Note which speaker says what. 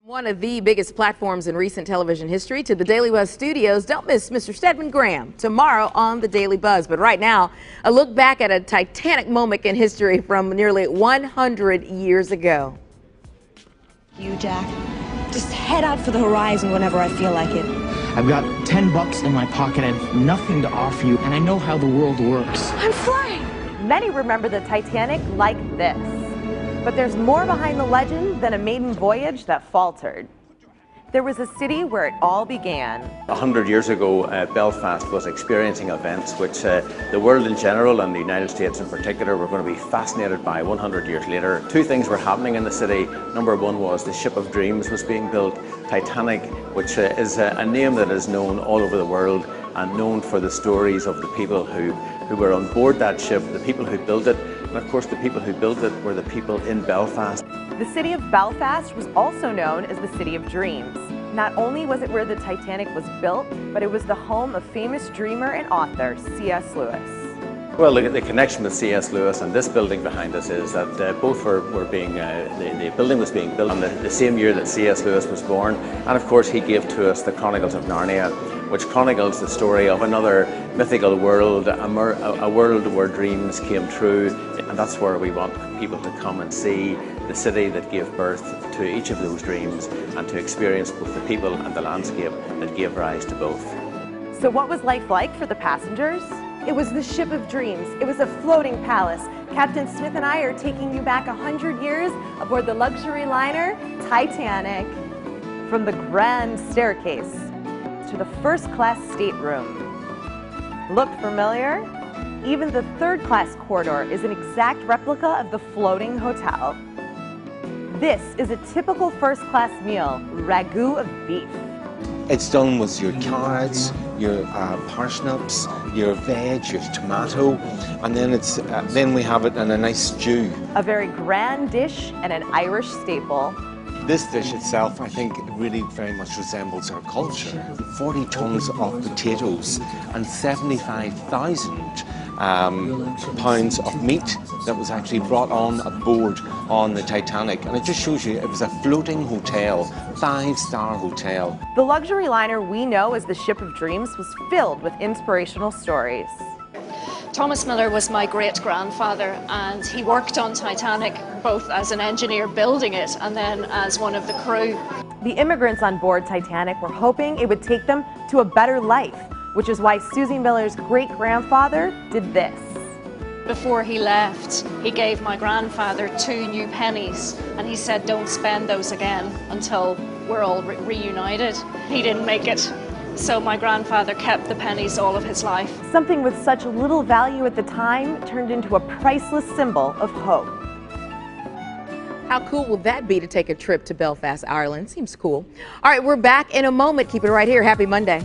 Speaker 1: One of the biggest platforms in recent television history, to the Daily Buzz studios. Don't miss Mr. Stedman Graham tomorrow on the Daily Buzz. But right now, a look back at a Titanic moment in history from nearly 100 years ago.
Speaker 2: You, Jack, just head out for the horizon whenever I feel like it.
Speaker 3: I've got $10 in my pocket. I have nothing to offer you, and I know how the world works.
Speaker 2: I'm flying!
Speaker 4: Many remember the Titanic like this. But there's more behind the legend than a maiden voyage that faltered. There was a city where it all began.
Speaker 5: 100 years ago, Belfast was experiencing events which the world in general and the United States in particular were going to be fascinated by 100 years later. Two things were happening in the city. Number one was the Ship of Dreams was being built. Titanic, which is a name that is known all over the world and known for the stories of the people who were on board that ship, the people who built it, and of course the people who built it were the people in Belfast.
Speaker 4: The city of Belfast was also known as the City of Dreams. Not only was it where the Titanic was built, but it was the home of famous dreamer and author C.S. Lewis.
Speaker 5: Well, the connection with C.S. Lewis and this building behind us is that both were being, the building was being built on the same year that C.S. Lewis was born, and of course he gave to us the Chronicles of Narnia, which chronicles the story of another mythical world, a world where dreams came true, and that's where we want people to come and see the city that gave birth to each of those dreams and to experience both the people and the landscape that gave rise to both.
Speaker 4: So what was life like for the passengers? It was the Ship of Dreams. It was a floating palace. Captain Smith and I are taking you back 100 years aboard the luxury liner Titanic. From the grand staircase to the first-class stateroom. Look familiar? Even the third-class corridor is an exact replica of the floating hotel. This is a typical first-class meal, ragu of beef.
Speaker 6: It's done with your carrots, your parsnips, your veg, your tomato, and then we have it in a nice stew.
Speaker 4: A very grand dish and an Irish staple.
Speaker 6: This dish itself, I think, really very much resembles our culture. 40 tons of potatoes and 75,000 pounds of meat that was actually brought on aboard on the Titanic. And it just shows you it was a floating hotel, 5-star hotel.
Speaker 4: The luxury liner we know as the Ship of Dreams was filled with inspirational stories.
Speaker 7: Thomas Miller was my great-grandfather, and he worked on Titanic both as an engineer building it and then as one of the crew.
Speaker 4: The immigrants on board Titanic were hoping it would take them to a better life, which is why Susie Miller's great-grandfather did this.
Speaker 7: Before he left, he gave my grandfather 2 new pennies, and he said, "Don't spend those again until we're all reunited." He didn't make it. So my grandfather kept the pennies all of his life.
Speaker 4: Something with such little value at the time turned into a priceless symbol of hope.
Speaker 1: How cool will that be to take a trip to Belfast, Ireland? Seems cool. All right, we're back in a moment. Keep it right here. Happy Monday.